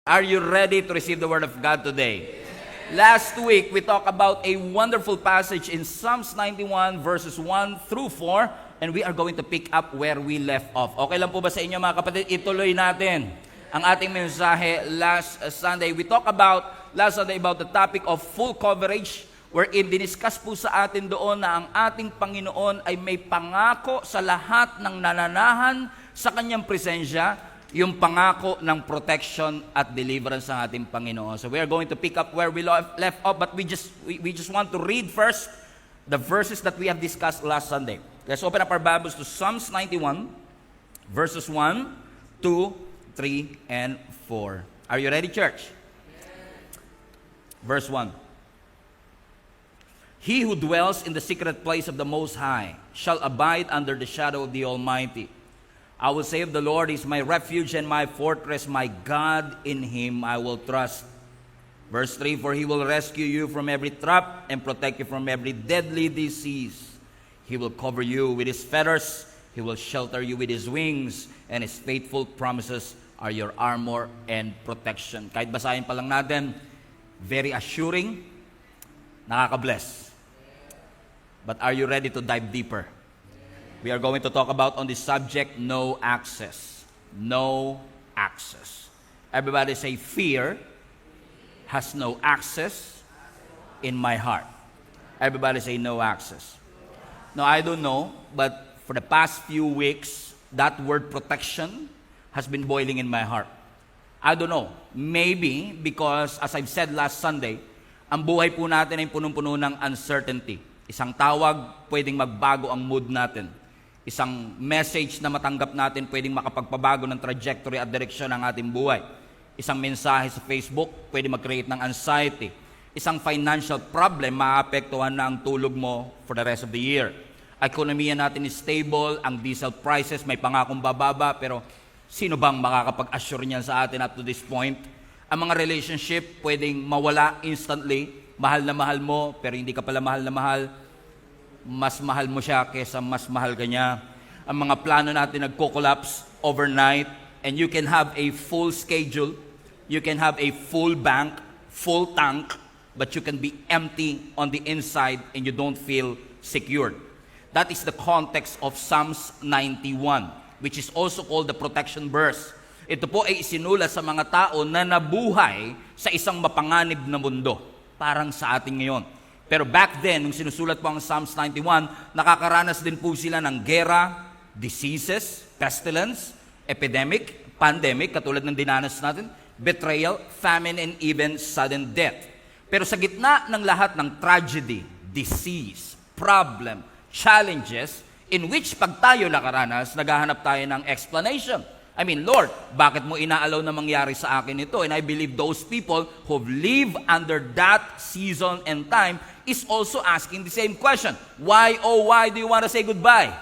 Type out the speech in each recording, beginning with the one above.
Are you ready to receive the Word of God today? Last week, we talked about a wonderful passage in Psalms 91 verses 1 through 4, and we are going to pick up where we left off. Okay lang po ba sa inyo mga kapatid? Ituloy natin ang ating mensahe last Sunday. We talked about last Sunday about the topic of full coverage, wherein diniscuss po sa atin doon na ang ating Panginoon ay may pangako sa lahat ng nananahan sa Kanyang presensya, yung pangako ng protection at deliverance ng ating Panginoon. So we are going to pick up where we left off, but we just want to read first the verses that we have discussed last Sunday. Let's open up our Bibles to Psalms 91, verses 1, 2, 3, and 4. Are you ready, church? Verse 1. He who dwells in the secret place of the Most High shall abide under the shadow of the Almighty. I will say of the Lord, He is my refuge and my fortress, my God, in Him I will trust. Verse 3, for He will rescue you from every trap and protect you from every deadly disease. He will cover you with His feathers, He will shelter you with His wings, and His faithful promises are your armor and protection. Kahit basahin pa lang natin, very assuring, nakaka-bless. But are you ready to dive deeper? We are going to talk about on this subject, no access. No access. Everybody say, fear has no access in my heart. Everybody say, no access. Now, I don't know, but for the past few weeks, that word protection has been boiling in my heart. I don't know. Maybe because, as I've said last Sunday, ang buhay po natin ay punong-puno ng uncertainty. Isang tawag, pwedeng magbago ang mood natin. Isang message na matanggap natin pwedeng makapagpabago ng trajectory at direksyon ng ating buhay. Isang mensahe sa Facebook pwedeng mag-create ng anxiety. Isang financial problem maapektuhan na ang tulog mo for the rest of the year. Ekonomiya natin is stable, ang diesel prices may pangakong bababa, pero sino bang makakapag-assure niyan sa atin up to this point? Ang mga relationship pwedeng mawala instantly. Mahal na mahal mo, pero hindi ka pala mahal na mahal. Mas mahal mo siya kesa mas mahal ka niya. Ang mga plano natin nagko-collapse overnight, and you can have a full schedule, you can have a full bank, full tank, but you can be empty on the inside and you don't feel secured. That is the context of Psalms 91, which is also called the protection verse. Ito po ay isinulat sa mga tao na nabuhay sa isang mapanganib na mundo, parang sa ating ngayon. Pero back then, nung sinusulat po ang Psalms 91, nakakaranas din po sila ng gera, diseases, pestilence, epidemic, pandemic, katulad ng dinanas natin, betrayal, famine, and even sudden death. Pero sa gitna ng lahat ng tragedy, disease, problem, challenges, in which pag tayo nakaranas, naghahanap tayo ng explanation. I mean, Lord, bakit mo inaalaw na mangyari sa akin ito? And I believe those people who live under that season and time is also asking the same question. Why, oh why do you want to say goodbye?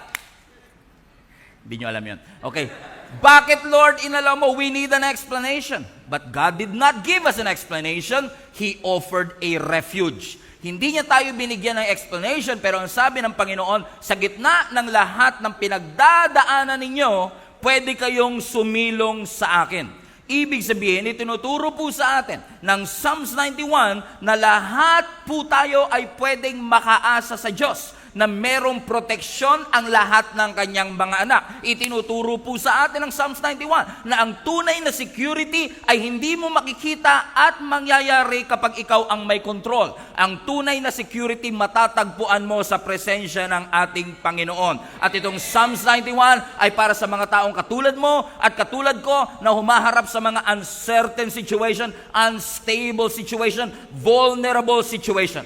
Hindi nyo alam yun. Okay. Bakit, Lord, inalaw mo? We need an explanation. But God did not give us an explanation. He offered a refuge. Hindi niya tayo binigyan ng explanation, pero ang sabi ng Panginoon, sa gitna ng lahat ng pinagdadaanan ninyo, pwede kayong sumilong sa akin. Ibig sabihin, itinuturo po sa atin ng Psalms 91 na lahat po tayo ay pwedeng makaasa sa Diyos, na merong proteksyon ang lahat ng kanyang mga anak. Itinuturo po sa atin ng Psalms 91 na ang tunay na security ay hindi mo makikita at mangyayari kapag ikaw ang may control. Ang tunay na security matatagpuan mo sa presensya ng ating Panginoon. At itong Psalms 91 ay para sa mga taong katulad mo at katulad ko na humaharap sa mga uncertain situation, unstable situation, vulnerable situation.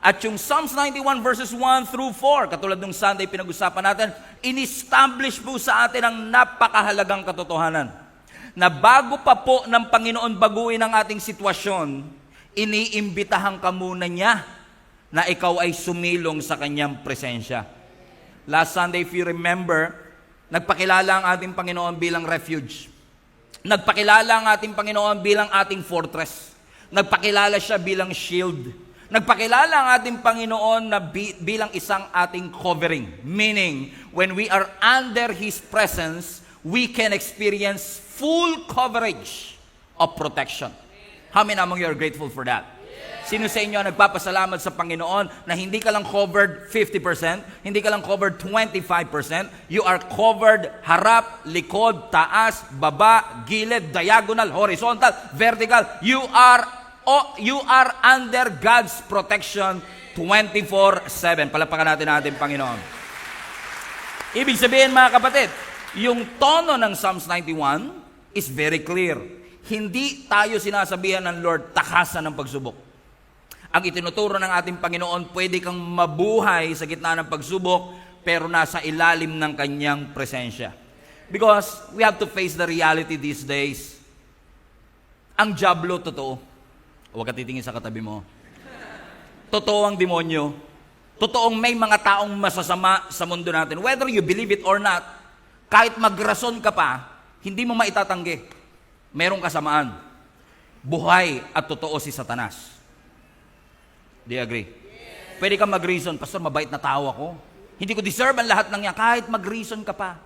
At yung Psalms 91 verses 1 through 4, katulad ng Sunday pinag-usapan natin, in-establish po sa atin ang napakahalagang katotohanan na bago pa po ng Panginoon baguhin ang ating sitwasyon, iniimbitahan ka muna niya na ikaw ay sumilong sa kanyang presensya. Last Sunday, if you remember, nagpakilala ang ating Panginoon bilang refuge. Nagpakilala ang ating Panginoon bilang ating fortress. Nagpakilala siya bilang shield. Nagpakilala ang ating Panginoon na bilang isang ating covering. Meaning, when we are under His presence, we can experience full coverage of protection. How many among you are grateful for that? Sino sa inyo ang nagpapasalamat sa Panginoon na hindi ka lang covered 50%, hindi ka lang covered 25%, you are covered harap, likod, taas, baba, gilid, diagonal, horizontal, vertical. You are under God's protection 24/7. Palapakan natin ang ating Panginoon. Ibig sabihin, mga kapatid, yung tono ng Psalms 91 is very clear. Hindi tayo sinasabihan ng Lord, takasan ng pagsubok. Ang itinuturo ng ating Panginoon, pwede kang mabuhay sa gitna ng pagsubok, pero nasa ilalim ng kanyang presensya. Because we have to face the reality these days. Ang dyablo, totoo. Huwag ka titingin sa katabi mo. Totoo ang demonyo. Totoong may mga taong masasama sa mundo natin. Whether you believe it or not, kahit magrason ka pa, hindi mo maitatanggi. Merong kasamaan. Buhay at totoo si Satanas. Do you agree? Yes. Pwede kang mag-reason, Pastor, mabait na tao ako. Hindi ko deserve ang lahat ng yan. Kahit mag-reason ka pa.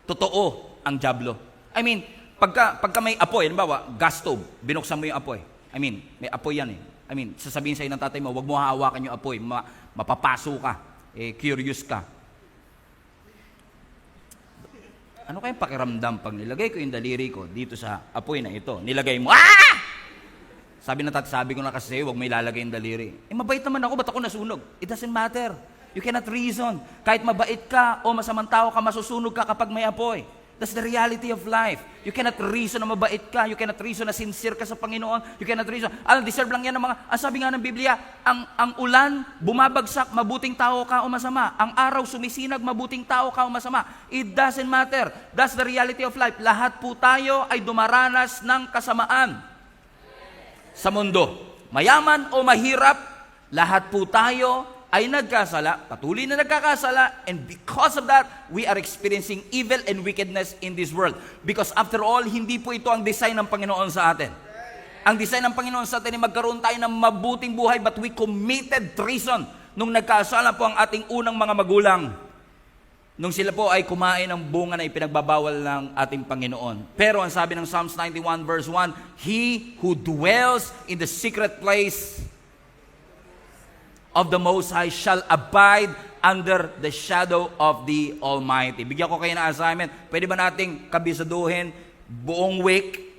Totoo ang dyablo. I mean, pagka may apoy, halimbawa, gas stove, binuksan mo yung apoy. I mean, may apoy yan eh. I mean, sasabihin sa'yo ng tatay mo, huwag mo hahawakan yung apoy, mapapaso ka, curious ka. Ano kayang pakiramdam pag nilagay ko yung daliri ko dito sa apoy na ito? Nilagay mo, Sabi ko na kasi sa'yo, huwag may lalagay yung daliri. Mabait naman ako, ba't ako nasunog? It doesn't matter. You cannot reason. Kahit mabait ka o masamang tao ka, masusunog ka kapag may apoy. That's the reality of life. You cannot reason na mabait ka. You cannot reason na sincere ka sa Panginoon. You cannot reason. Deserve lang yan ng mga, sabi nga ng Biblia, ang ulan, bumabagsak, mabuting tao ka o masama. Ang araw, sumisinag, mabuting tao ka o masama. It doesn't matter. That's the reality of life. Lahat po tayo ay dumaranas ng kasamaan sa mundo. Mayaman o mahirap, lahat po tayo ay nagkasala, patuloy na nagkakasala, and because of that, we are experiencing evil and wickedness in this world. Because after all, hindi po ito ang design ng Panginoon sa atin. Ang design ng Panginoon sa atin ay magkaroon tayo ng mabuting buhay, but we committed treason nung nagkasala po ang ating unang mga magulang. Nung sila po ay kumain ng bunga na ipinagbabawal ng ating Panginoon. Pero ang sabi ng Psalms 91 verse 1, He who dwells in the secret place of the Most High shall abide under the shadow of the Almighty. Bigyan ko kayo ng assignment. Pwede ba nating kabisaduhin buong week?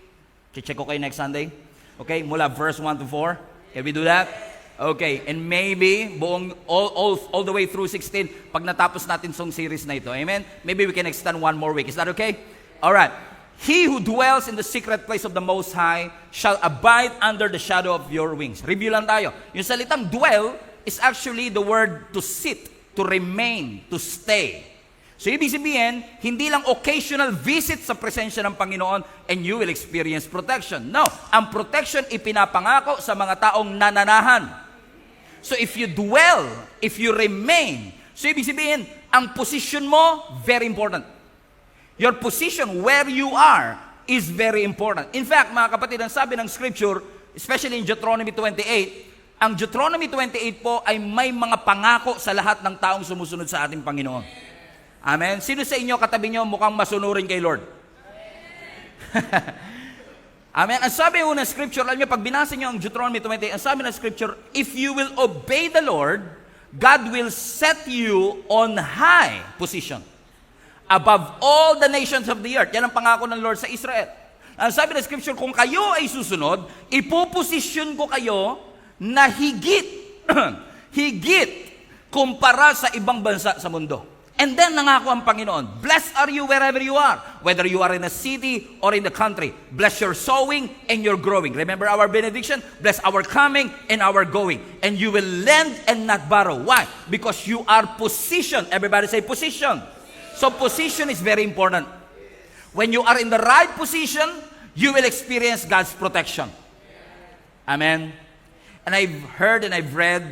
Check ko kayo next Sunday. Okay, mula verse 1 to 4. Can we do that? Okay, and maybe buong all the way through 16 pag natapos natin song series na ito. Amen? Maybe we can extend one more week. Is that okay? All right. He who dwells in the secret place of the Most High shall abide under the shadow of your wings. Review lang tayo. Yung salitang dwell is actually the word to sit, to remain, to stay. So ibig sabihin, hindi lang occasional visit sa presensya ng Panginoon and you will experience protection. No, ang protection ipinapangako sa mga taong nananahan. So if you dwell, if you remain, so ibig sabihin, ang position mo, very important. Your position where you are is very important. In fact, mga kapatid, ang sabi ng Scripture, especially in Deuteronomy 28, ang Deuteronomy 28 po ay may mga pangako sa lahat ng taong sumusunod sa ating Panginoon. Amen? Sino sa inyo katabi nyo mukhang masunurin kay Lord? Amen? Ang sabi ng Scripture, alam nyo, pag binasa nyo ang Deuteronomy 28, ang sabi ng Scripture, if you will obey the Lord, God will set you on high position above all the nations of the earth. Yan ang pangako ng Lord sa Israel. Ang sabi ng Scripture, kung kayo ay susunod, ipoposisyon ko kayo na higit, higit kumpara sa ibang bansa sa mundo. And then nangako ang Panginoon, blessed are you wherever you are, whether you are in a city or in the country. Bless your sowing and your growing. Remember our benediction? Bless our coming and our going. And you will lend and not borrow. Why? Because you are positioned. Everybody say position. So position is very important. When you are in the right position, you will experience God's protection. Amen. And I've heard and I've read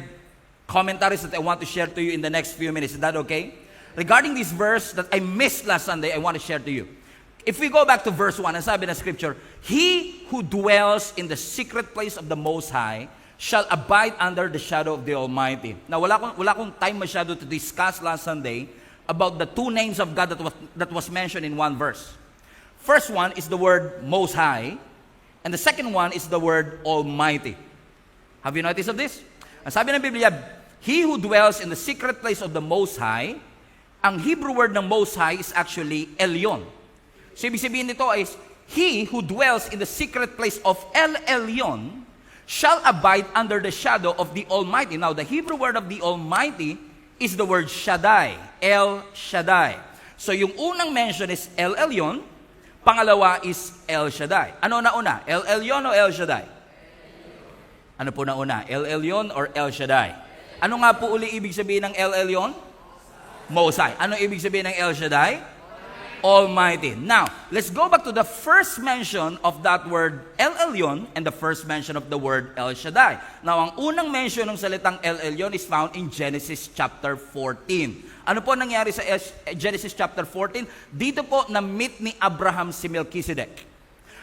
commentaries that I want to share to you in the next few minutes. Is that okay? Regarding this verse that I missed last Sunday, I want to share to you. If we go back to verse 1, ang sabi ng Scripture, He who dwells in the secret place of the Most High shall abide under the shadow of the Almighty. Now, wala akong time masyado to discuss last Sunday about the two names of God that was mentioned in one verse. First one is the word Most High, And the second one is the word Almighty. Have you noticed of this? Ang sabi ng Biblia, He who dwells in the secret place of the Most High, ang Hebrew word ng Most High is actually Elyon. So ibig sabihin nito is, He who dwells in the secret place of El Elyon shall abide under the shadow of the Almighty. Now, the Hebrew word of the Almighty is the word Shaddai, El Shaddai. So yung unang mention is El Elyon, pangalawa is El Shaddai. Ano na una? El Elyon o El Shaddai? Ano po na una? El Elyon or El Shaddai? Ano nga po uli ibig sabihin ng El Elyon? Most High. Ano ibig sabihin ng El Shaddai? Almighty. Now, let's go back to the first mention of that word El Elyon and the first mention of the word El Shaddai. Now, ang unang mention ng salitang El Elyon is found in Genesis chapter 14. Ano po nangyari sa Genesis chapter 14? Dito po na-meet ni Abraham si Melchizedek.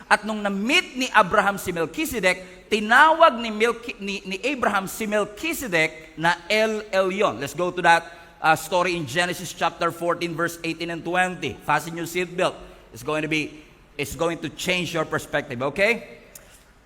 At nung na-meet ni Abraham si Melchizedek, tinawag ni Abraham si Melchizedek na El Elyon. Let's go to that story in Genesis chapter 14 verse 18 and 20. Fasten your seatbelt. It's going to change your perspective, okay?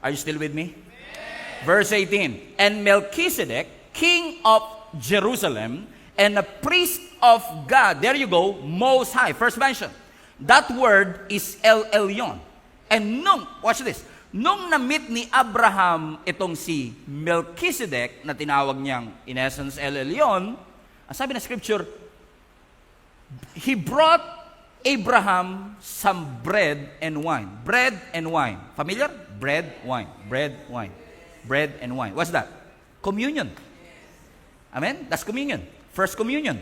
Are you still with me? Amen. Verse 18. And Melchizedek, king of Jerusalem, and a priest of God. There you go, Most High. First mention. That word is El Elyon. And watch this, nung na-meet ni Abraham itong si Melchizedek, na tinawag niyang, in essence, El Elyon, ang sabi na scripture, he brought Abraham some bread and wine. Bread and wine. Familiar? Bread, wine. Bread, wine. Bread and wine. What's that? Communion. Amen? That's communion. First communion.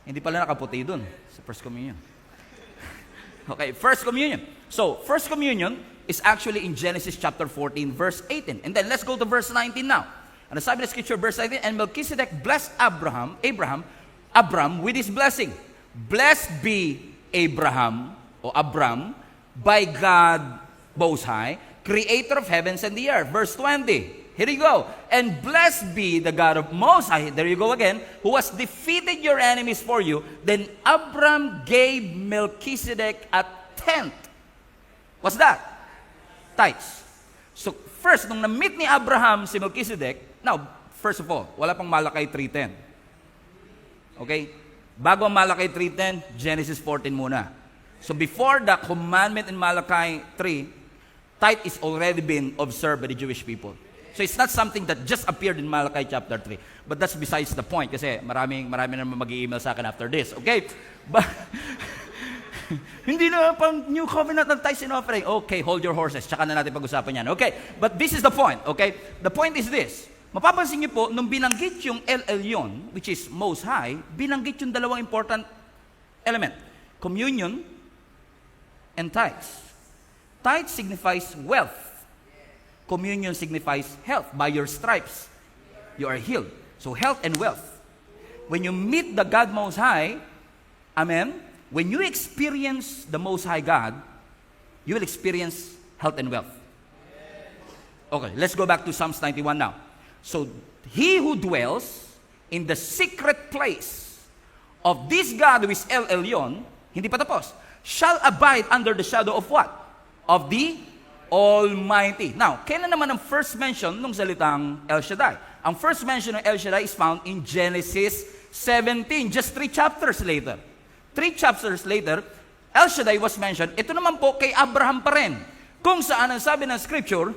Hindi pala nakaputi dun sa first communion. Okay, first communion. So, first communion is actually in Genesis chapter 14, verse 18. And then let's go to verse 19 now. And the sabi ng scripture, verse 19, and Melchizedek blessed Abram with his blessing. Blessed be Abram, by God Most High, creator of heavens and the earth. Verse 20. Here you go. And blessed be the God of Most High, there you go again, who has defeated your enemies for you. Then Abram gave Melchizedek a tenth. What's that? Tithes. So first, nung na-meet ni Abraham si Melchizedek, now, first of all, wala pang Malakay 3:10. Okay? Bago ang Malakay 3:10, Genesis 14 muna. So before the commandment in Malakay 3, tithe is already been observed by the Jewish people. So it's not something that just appeared in Malachi chapter 3. But that's besides the point kasi marami naman mag-i-email sa akin after this. Okay? But hindi na pang new covenant ng tithes and offering. Okay, hold your horses. Tsaka na natin pag-usapan yan. Okay? But this is the point. Okay? The point is this. Mapapansin niyo po, nung binanggit yung El Elyon, which is Most High, binanggit yung dalawang important element. Communion and tithes. Tithes signifies wealth. Communion signifies health. By your stripes, you are healed. So health and wealth. When you meet the God Most High, amen, when you experience the Most High God, you will experience health and wealth. Okay, let's go back to Psalms 91 now. So, he who dwells in the secret place of this God who is El Elyon, hindi pa tapos, shall abide under the shadow of what? Of the Almighty. Now, kailan naman ang first mention nung salitang El Shaddai? Ang first mention ng El Shaddai is found in Genesis 17, just 3 chapters later. 3 chapters later, El Shaddai was mentioned. Ito naman po kay Abraham pa rin. Kung saan ang sabi ng scripture,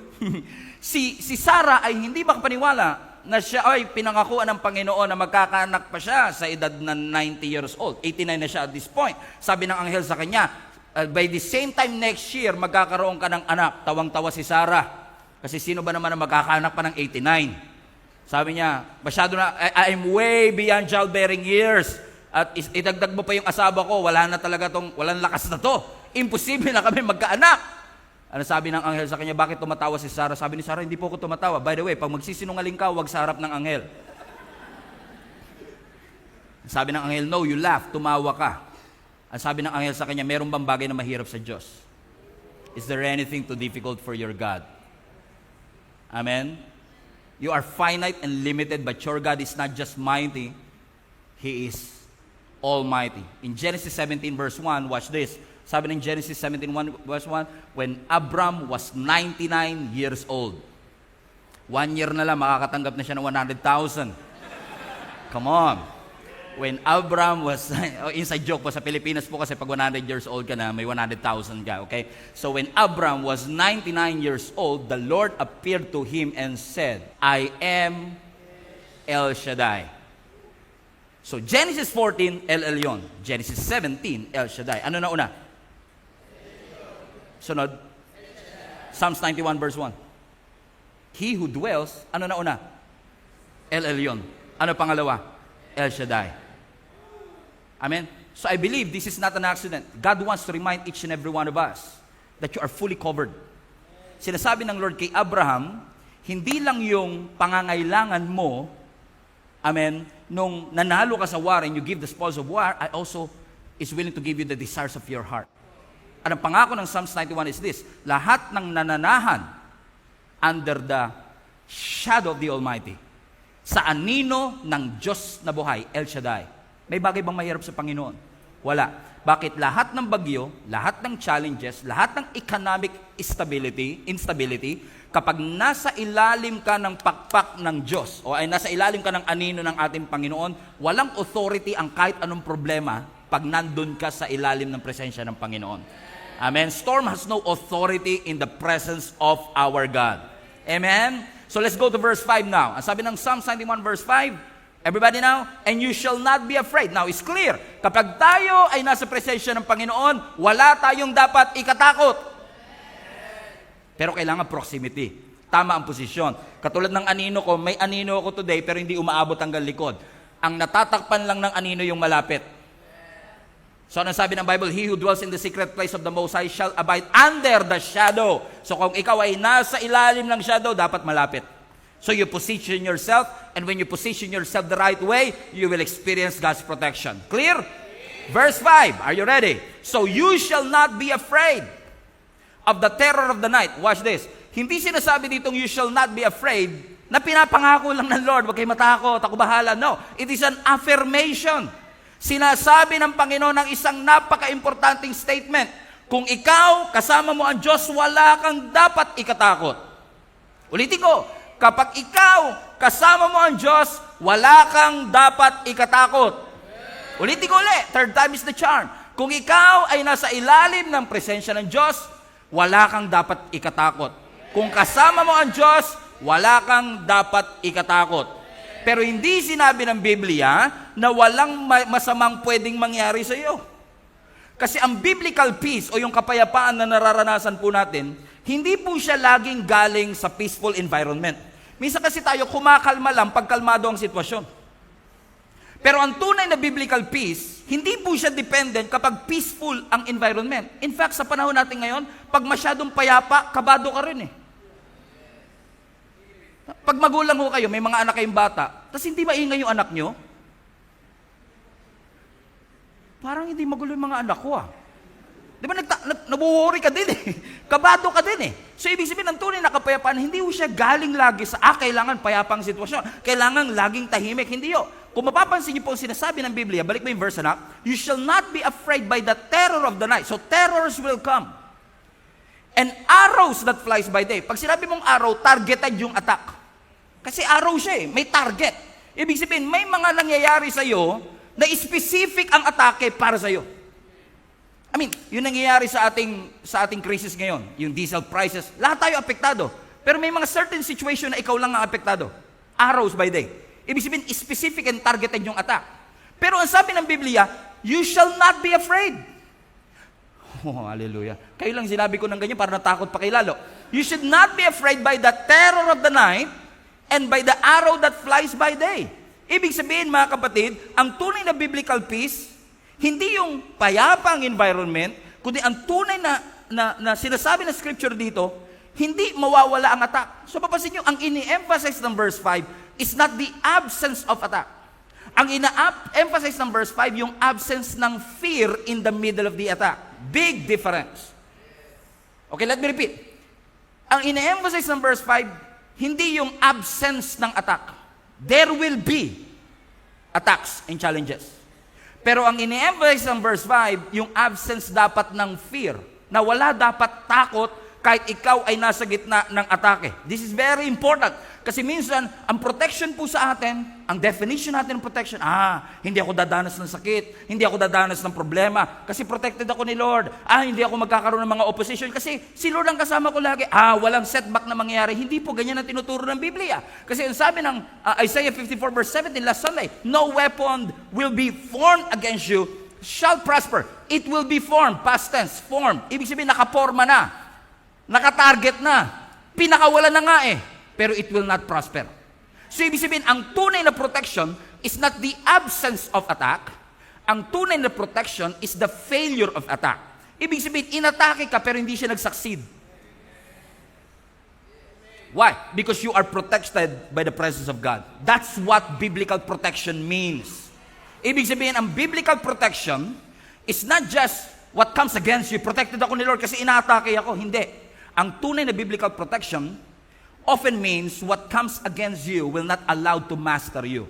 si Sarah ay hindi makapaniwala na siya ay pinangakuan ng Panginoon na magkakaanak pa siya sa edad na 90 years old. 89 na siya at this point. Sabi ng anghel sa kanya, by the same time next year, magkakaroon ka ng anak. Tawang-tawa si Sarah. Kasi sino ba naman ang magkakaanak pa ng 89? Sabi niya, masyado na, I'm way beyond childbearing years. At idagdag mo pa yung asawa ko, walang lakas na to. Imposible na kami magkaanak. Ano sabi ng anghel sa kanya, bakit tumatawa si Sarah? Sabi ni Sarah, hindi po ako tumatawa. By the way, pag magsisinungaling ka, huwag sa harap ng anghel. Sabi ng anghel, no, you laugh, tumawa ka. Ang sabi ng anghel sa kanya, meron bang bagay na mahirap sa Diyos? Is there anything too difficult for your God? Amen? You are finite and limited, but your God is not just mighty, He is almighty. In Genesis 17 verse 1, watch this. Sabi ng Genesis 17:1 verse 1, when Abram was 99 years old. 1 year na lang, makakatanggap na siya ng 100,000. Come on. When Abram was, inside joke po sa Pilipinas po kasi pag 100 years old ka na, may 100,000 ka, okay? So when Abram was 99 years old, the Lord appeared to him and said, I am El Shaddai. So Genesis 14, El Elyon. Genesis 17, El Shaddai. Ano na una? Sunod? Psalms 91 verse 1. He who dwells, ano na una? El Elyon. Ano pangalawa? El Shaddai. Amen? So I believe this is not an accident. God wants to remind each and every one of us that you are fully covered. Sinasabi ng Lord kay Abraham, hindi lang yung pangangailangan mo, amen, nung nanalo ka sa war and you give the spoils of war, I also is willing to give you the desires of your heart. At ang pangako ng Psalms 91 is this, lahat ng nananahan under the shadow of the Almighty, sa anino ng Diyos na buhay, El Shaddai. May bagay bang mahirap sa Panginoon? Wala. Bakit? Lahat ng bagyo, lahat ng challenges, lahat ng economic instability, kapag nasa ilalim ka ng pakpak ng Diyos, o ay nasa ilalim ka ng anino ng ating Panginoon, walang authority ang kahit anong problema pag nandun ka sa ilalim ng presensya ng Panginoon. Amen? Storm has no authority in the presence of our God. Amen? So let's go to verse 5 now. Ang sabi ng Psalm 91 verse 5, everybody now, and you shall not be afraid. Now, it's clear. Kapag tayo ay nasa presensya ng Panginoon, wala tayong dapat ikatakot. Pero kailangan proximity. Tama ang posisyon. Katulad ng anino ko, may anino ako today, pero hindi umaabot hanggang likod. Ang natatakpan lang ng anino yung malapit. So, ano sabi ng Bible? He who dwells in the secret place of the Most High shall abide under the shadow. So, kung ikaw ay nasa ilalim ng shadow, dapat malapit. So you position yourself, and when you position yourself the right way, you will experience God's protection. Clear? Verse 5, are you ready? So you shall not be afraid of the terror of the night. Watch this. Hindi sinasabi ditong you shall not be afraid na pinapangako lang ng Lord, huwag kayo matakot, ako bahala. No, it is an affirmation. Sinasabi ng Panginoon ng isang napaka-importanting statement. Kung ikaw, kasama mo ang Diyos, wala kang dapat ikatakot. Ulitin ko, kapag ikaw, kasama mo ang Diyos, wala kang dapat ikatakot. Ulitin ko ulit, third time is the charm. Kung ikaw ay nasa ilalim ng presensya ng Diyos, wala kang dapat ikatakot. Kung kasama mo ang Diyos, wala kang dapat ikatakot. Pero hindi sinabi ng Biblia na walang masamang pwedeng mangyari sa iyo. Kasi ang biblical peace o yung kapayapaan na nararanasan po natin, hindi po siya laging galing sa peaceful environment. Minsan kasi tayo kumakalma lang pag kalmado ang sitwasyon. Pero ang tunay na biblical peace, hindi po siya dependent kapag peaceful ang environment. In fact, sa panahon natin ngayon, pag masyadong payapa, kabado ka rin eh. Pag magulang ho kayo, may mga anak kayong bata, tapos hindi maingay yung anak nyo, parang hindi magulo yung mga anak ko ah. Di ba nabuworry ka din eh. Kabado ka din eh. So ibig sabihin ng tunay na kapayapaan, hindi ho siya galing lagi sa, kailangan payapang sitwasyon. Kailangan laging tahimik. Hindi ho. Kung mapapansin niyo po ang sinasabi ng Biblia, balik mo yung verse na, you shall not be afraid by the terror of the night. So terrors will come. And arrows that flies by day. Pag sinabi mong arrow, targeted yung attack. Kasi arrow siya eh. May target. Ibig sabihin, may mga nangyayari sa'yo na specific ang atake para sa'yo. I mean, yun nangyayari sa ating crisis ngayon, yung diesel prices, lahat tayo apektado. Pero may mga certain situation na ikaw lang ang apektado. Arrows by day. Ibig sabihin, specific and targeted yung attack. Pero ang sabi ng Biblia, you shall not be afraid. Oh, hallelujah. Kayo lang sinabi ko ng ganyan para natakot pa kayo lalo. You should not be afraid by the terror of the night and by the arrow that flies by day. Ibig sabihin, mga kapatid, ang tunay na biblical peace, hindi yung payapang environment, kundi ang tunay na sinasabi ng scripture dito, hindi mawawala ang attack. So papansin nyo, ang ini-emphasize ng verse 5 is not the absence of attack. Ang ina-emphasize ng verse 5, yung absence ng fear in the middle of the attack. Big difference. Okay, let me repeat. Ang ina-emphasize ng verse 5, hindi yung absence ng attack. There will be attacks and challenges. Pero ang ini-emphasize ng verse 5, yung absence dapat ng fear. Na wala dapat takot kahit ikaw ay nasa gitna ng atake. This is very important. Kasi minsan, ang protection po sa atin, ang definition natin ng protection, hindi ako dadanas ng sakit, hindi ako dadanas ng problema, kasi protected ako ni Lord. Hindi ako magkakaroon ng mga opposition, kasi si Lord ang kasama ko lagi. Walang setback na mangyayari. Hindi po ganyan ang tinuturo ng Biblia. Kasi ang sabi ng Isaiah 54 verse 17 last Sunday, no weapon will be formed against you shall prosper. It will be formed, past tense, formed. Ibig sabihin, nakaporma na, nakatarget na, pinakawala na nga pero it will not prosper. So, ibig sabihin, ang tunay na protection is not the absence of attack. Ang tunay na protection is the failure of attack. Ibig sabihin, inatake ka pero hindi siya nag-succeed. Why? Because you are protected by the presence of God. That's what biblical protection means. Ibig sabihin, ang biblical protection is not just what comes against you. Protected ako ni Lord kasi inaatake ako. Hindi. Ang tunay na biblical protection often means what comes against you will not allow to master you.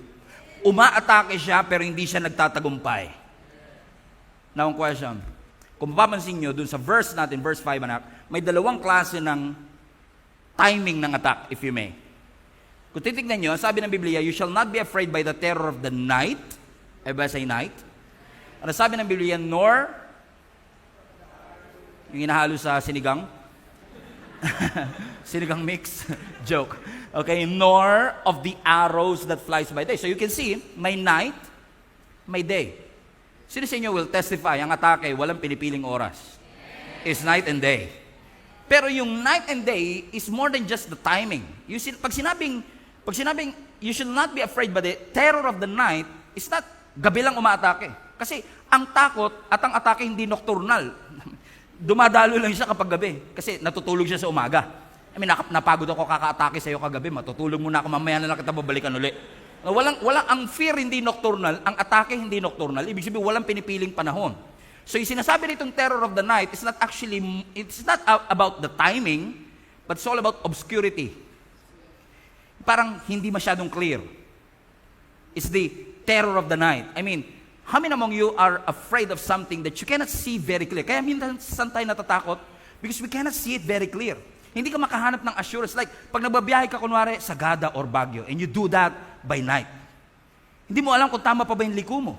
Umaatake siya pero hindi siya nagtatagumpay. Now, question. Kung mapapansin nyo, dun sa verse natin, verse 5 anak, may dalawang klase ng timing ng attack, if you may. Kung titignan nyo, sabi ng Biblia, you shall not be afraid by the terror of the night. Everybody say night. Ano sabi ng Biblia, nor, yung inahalo sa sinigang, sinigang mix. Joke. Okay, nor of the arrows that flies by day. So you can see, may night, may day. Sino sa inyo will testify, ang atake, walang pinipiling oras. It's night and day. Pero yung night and day is more than just the timing. You see, pag sinabing, you should not be afraid by the terror of the night, it's not gabi lang umaatake. Kasi ang takot at ang atake hindi nocturnal. Dumadalo lang siya kapag gabi kasi natutulog siya sa umaga. Napagod ako kaka-atake sa iyo kagabi, matutulog muna ako, mamaya na lang kita babalikan uli. Ang fear hindi nocturnal, ang atake hindi nocturnal, ibig sabihin walang pinipiling panahon. So yung sinasabi nitong terror of the night, it's not about the timing, but it's all about obscurity. Parang hindi masyadong clear. It's the terror of the night. How many among you are afraid of something that you cannot see very clear? Kaya minsan tayo natatakot because we cannot see it very clear. Hindi ka makahanap ng assurance. Like, pag nagbabiyahe ka kunwari, Sagada or Baguio, and you do that by night. Hindi mo alam kung tama pa ba yung liko mo.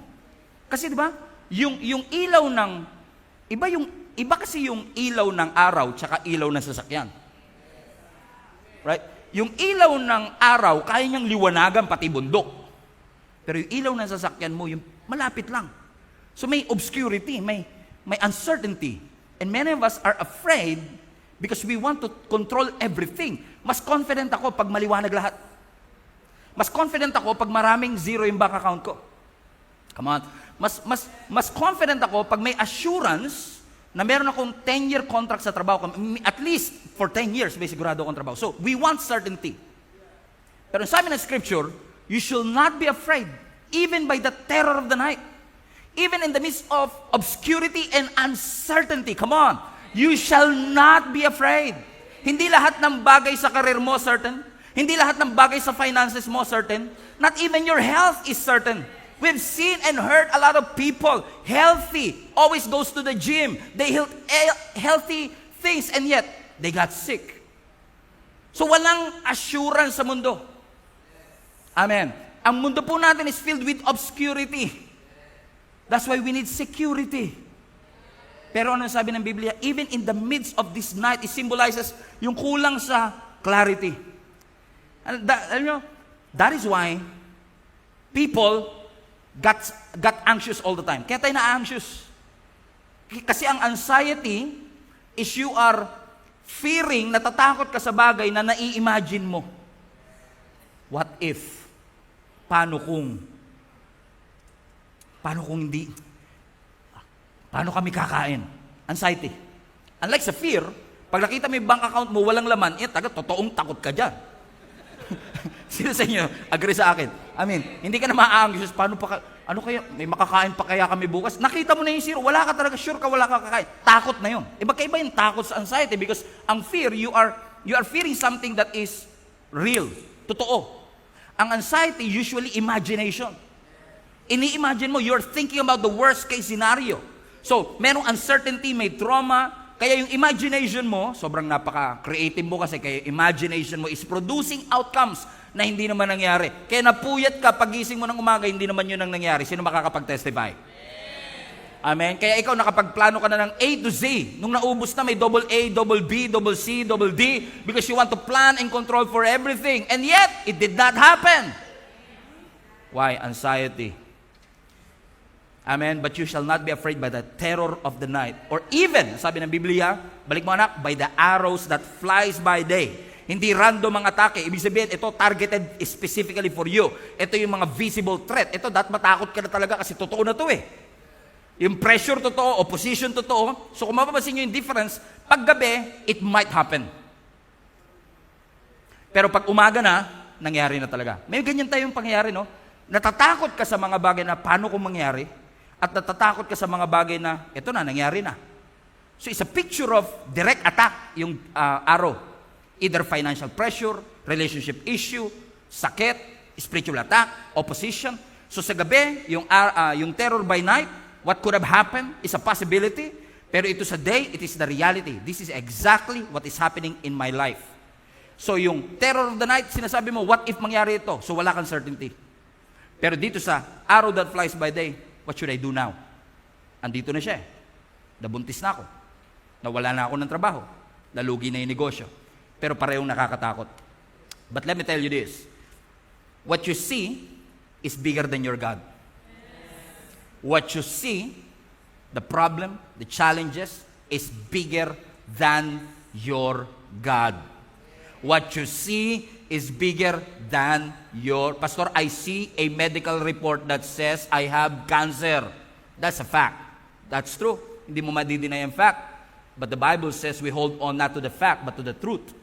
Kasi di ba, yung ilaw ng, iba kasi yung ilaw ng araw tsaka ilaw ng sasakyan. Right? Yung ilaw ng araw, kaya niyang liwanagan pati bundok. Pero yung ilaw ng sasakyan mo, yung malapit lang. So may obscurity, may uncertainty. And many of us are afraid because we want to control everything. Mas confident ako pag maliwanag lahat. Mas confident ako pag maraming zero yung bank account ko. Come on. Mas confident ako pag may assurance na meron akong 10-year contract sa trabaho. At least for 10 years may sigurado akong trabaho. So we want certainty. Pero sabi ng scripture, you should not be afraid even by the terror of the night. Even in the midst of obscurity and uncertainty. Come on. You shall not be afraid. Hindi lahat ng bagay sa career mo certain. Hindi lahat ng bagay sa finances mo certain. Not even your health is certain. We've seen and heard a lot of people healthy, always goes to the gym. They healthy things and yet they got sick. So walang assurance sa mundo. Amen. Ang mundo po natin is filled with obscurity. That's why we need security. Pero ano sabi ng Biblia? Even in the midst of this night, it symbolizes yung kulang sa clarity. And that is why people got anxious all the time. Kaya tayo na-anxious. Kasi ang anxiety is you are fearing, natatakot ka sa bagay na nai-imagine mo. What if? Paano kung hindi? Paano kami kakain? Anxiety. Unlike sa fear, pag nakita mo yung bank account mo, walang laman, totoong takot ka dyan. Sino sa inyo, agree sa akin? Hindi ka na ma-anxious, paano pa ano kaya, may makakain pa kaya kami bukas? Nakita mo na yung zero, wala ka talaga, sure ka wala ka kakain. Takot na yun. Magkaiba yung takot sa anxiety because ang fear, you are fearing something that is real, totoo. Ang anxiety, usually imagination. Ini-imagine mo, you're thinking about the worst case scenario. So, merong uncertainty, may trauma, kaya yung imagination mo, sobrang napaka-creative mo kasi, kaya imagination mo is producing outcomes na hindi naman nangyari. Kaya napuyat ka, pagising mo ng umaga, hindi naman yun ang nangyari. Sino makakapag-testify? Amen? Kaya ikaw nakapagplano ka na ng A to Z. Nung naubos na, may double A, double B, double C, double D, because you want to plan and control for everything. And yet, it did not happen. Why? Anxiety. Amen? But you shall not be afraid by the terror of the night. Or even, sabi ng Biblia, balik mo anak, by the arrows that flies by day. Hindi random ang atake. Ibig sabihin, ito targeted specifically for you. Ito yung mga visible threat. Ito, dapat matakot ka na talaga kasi totoo na to eh. Yung pressure totoo, opposition totoo. So kung mapapansin nyo yung difference, pag gabi, it might happen. Pero pag umaga na, nangyari na talaga. May ganyan tayong pangyayari, no? Natatakot ka sa mga bagay na paano kung mangyari, at natatakot ka sa mga bagay na, ito na, nangyari na. So it's a picture of direct attack, yung arrow. Either financial pressure, relationship issue, sakit, spiritual attack, opposition. So sa gabi, yung terror by night, what could have happened is a possibility, pero ito sa day, it is the reality. This is exactly what is happening in my life. So yung terror of the night, sinasabi mo, what if mangyari ito? So wala kang certainty. Pero dito sa arrow that flies by day, what should I do now? Andito na siya eh. Nabuntis na ako. Nawala na ako ng trabaho. Nalugi na yung negosyo. Pero parehong nakakatakot. But let me tell you this. What you see is bigger than your God. What you see, the problem, the challenges, is bigger than your God. What you see is bigger than your... Pastor, I see a medical report that says I have cancer. That's a fact. That's true. Hindi mo madideny ang fact. But the Bible says we hold on not to the fact, but to the truth.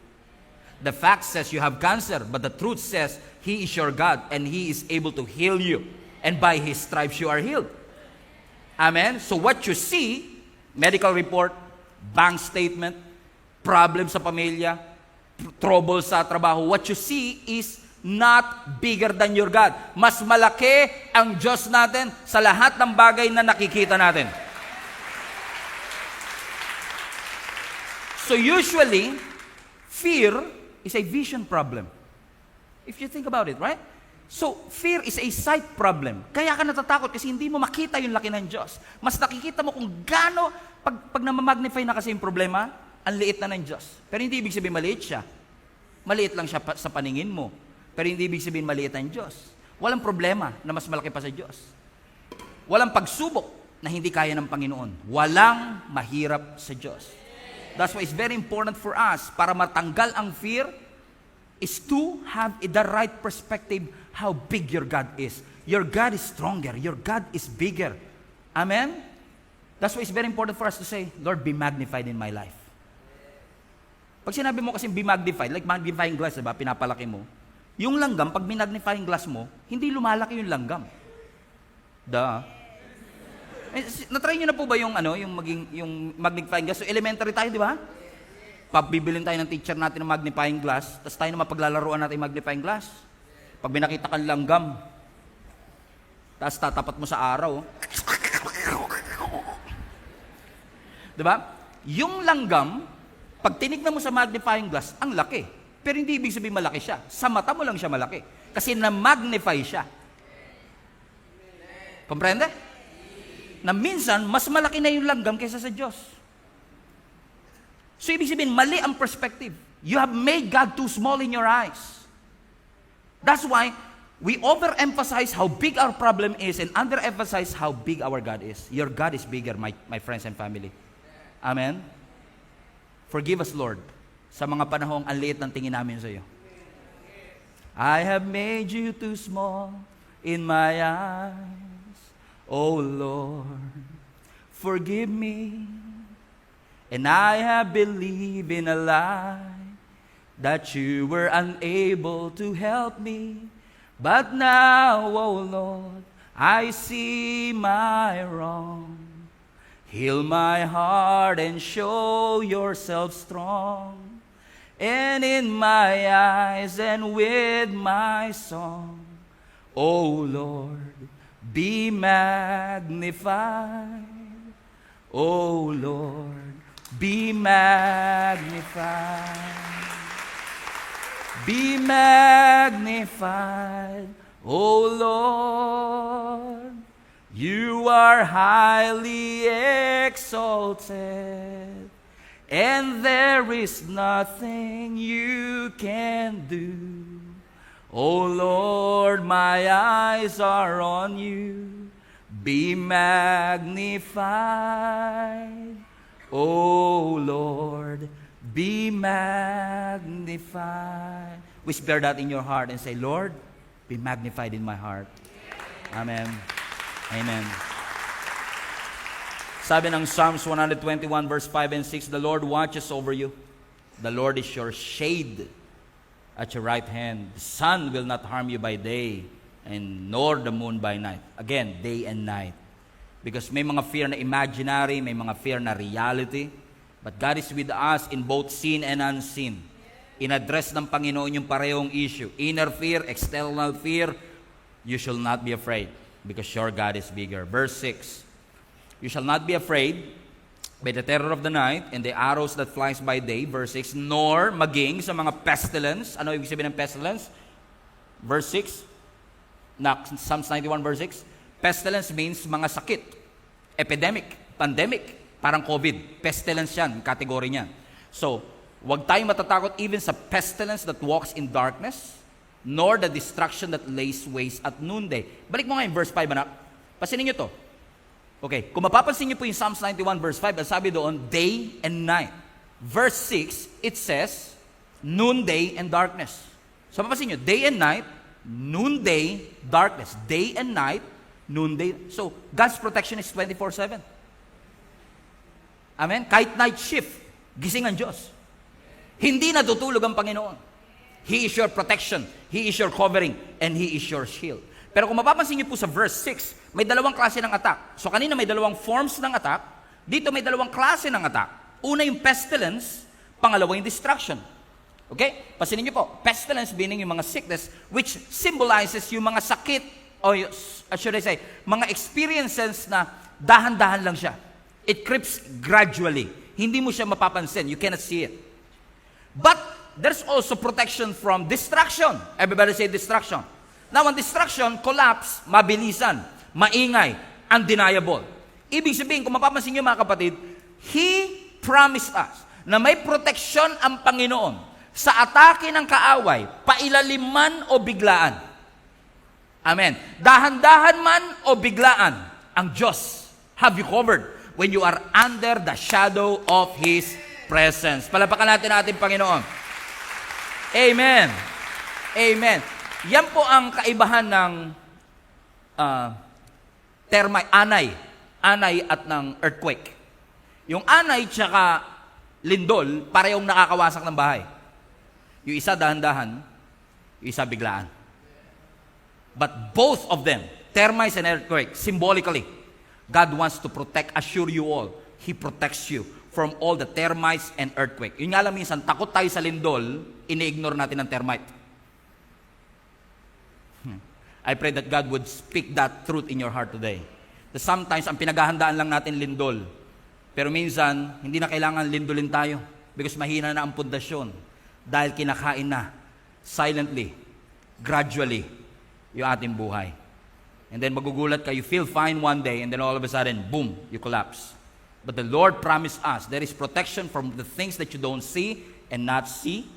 The fact says you have cancer, but the truth says He is your God, and He is able to heal you. And by His stripes you are healed. Amen? So what you see, medical report, bank statement, problem sa pamilya, trouble sa trabaho, what you see is not bigger than your God. Mas malaki ang Diyos natin sa lahat ng bagay na nakikita natin. So usually, fear is a vision problem. If you think about it, right? So, fear is a sight problem. Kaya ka natatakot kasi hindi mo makita yung laki ng Diyos. Mas nakikita mo kung gaano, pag namamagnify na kasi yung problema, ang liit na ng Diyos. Pero hindi ibig sabihin maliit siya. Maliit lang siya sa paningin mo. Pero hindi ibig sabihin maliit ang Diyos. Walang problema na mas malaki pa sa Diyos. Walang pagsubok na hindi kaya ng Panginoon. Walang mahirap sa Diyos. That's why it's very important for us, para matanggal ang fear, is to have the right perspective how big your God is. Your God is stronger. Your God is bigger. Amen? That's why it's very important for us to say, Lord, be magnified in my life. Pag sinabi mo kasi be magnified, like magnifying glass, diba? Pinapalaki mo. Yung langgam, pag magnifying glass mo, hindi lumalaki yung langgam. Duh. Natry nyo na po ba yung magnifying glass? So elementary tayo, di ba? Pabibilin tayo ng teacher natin ng magnifying glass, tapos tayo na mapaglalaruan natin yung magnifying glass. Pag binakita kang langgam, tapos tatapat mo sa araw, di ba? Yung langgam, pag tinignan mo sa magnifying glass, ang laki. Pero hindi ibig sabihin malaki siya. Sa mata mo lang siya malaki. Kasi na-magnify siya. Komprende? Na minsan, mas malaki na yung langgam kaysa sa Diyos. So, ibig sabihin, mali ang perspective. You have made God too small in your eyes. That's why we overemphasize how big our problem is and underemphasize how big our God is. Your God is bigger, my friends and family. Amen? Forgive us, Lord, sa mga panahong ang liit ng tingin namin sa iyo. I have made you too small in my eyes. Oh Lord, forgive me. And I have believed in a lie that you were unable to help me. But now, oh Lord, I see my wrong. Heal my heart and show yourself strong. And in my eyes and with my song, oh Lord, be magnified. O Lord, be magnified. Be magnified, O Lord. You are highly exalted, and there is nothing you can do. O Lord, my eyes are on you. Be magnified, O Lord, be magnified. Whisper that in your heart and say, Lord, be magnified in my heart. Amen. Amen. Sabi ng Psalms 121 verse 5 and 6, the Lord watches over you. The Lord is your shade at your right hand. The sun will not harm you by day, and nor the moon by night. Again, day and night. Because may mga fear na imaginary, may mga fear na reality. But God is with us in both seen and unseen. In-address ng Panginoon yung parehong issue. Inner fear, external fear, you shall not be afraid because your God is bigger. Verse 6, you shall not be afraid by the terror of the night and the arrows that flies by day. Verse 6, nor maging sa mga pestilence. Ano ibig sabihin ng pestilence? Verse 6, Psalms 91 verse 6, pestilence means mga sakit, epidemic, pandemic. Parang COVID. Pestilence yan, kategory niya. So, huwag tayong matatakot even sa pestilence that walks in darkness, nor the destruction that lays waste at noonday. Balik mo nga yung verse 5, anak. Pasinin nyo to. Okay, kung mapapansin nyo po yung Psalms 91 verse 5, ang sabi doon, day and night. Verse 6, it says, noonday and darkness. So, mapapansin nyo, day and night, noonday, darkness. Day and night, noonday. So, God's protection is 24/7. Amen? Kahit night shift, gising ang Diyos. Hindi natutulog ang Panginoon. He is your protection, He is your covering, and He is your shield. Pero kung mapapansin niyo po sa verse 6, may dalawang klase ng attack. So kanina may dalawang forms ng attack, dito may dalawang klase ng attack. Una yung pestilence, pangalawa yung destruction. Okay? Pasinin niyo po, pestilence meaning yung mga sickness, which symbolizes yung mga sakit, o should I say, mga experiences na dahan-dahan lang siya. It creeps gradually. Hindi mo siya mapapansin. You cannot see it. But there's also protection from distraction. Everybody say distraction. Now, ang distraction, collapse, mabilisan, maingay, undeniable. Ibig sabihin, kung mapapansin niyo mga kapatid, He promised us na may protection ang Panginoon sa atake ng kaaway, pailaliman o biglaan. Amen. Dahan-dahan man o biglaan, ang Diyos have you covered when you are under the shadow of His presence. Palapakan natin Panginoon. Amen. Amen. Yan po ang kaibahan ng termite, anay at ng earthquake. Yung anay tsaka lindol, parehong nakakawasak ng bahay. Yung isa dahan-dahan, yung isa biglaan. But both of them, termites and earthquake, symbolically, God wants to protect, assure you all, He protects you from all the termites and earthquake. Yun nga lang minsan, takot tayo sa lindol, ini-ignore natin ang termite. I pray that God would speak that truth in your heart today. That sometimes, ang pinaghahandaan lang natin lindol. Pero minsan, hindi na kailangan lindolin tayo because mahina na ang pundasyon dahil kinakain na silently, gradually, yung ating buhay. And then magugulat ka, you feel fine one day, and then all of a sudden, boom, you collapse. But the Lord promised us, there is protection from the things that you don't see and not see,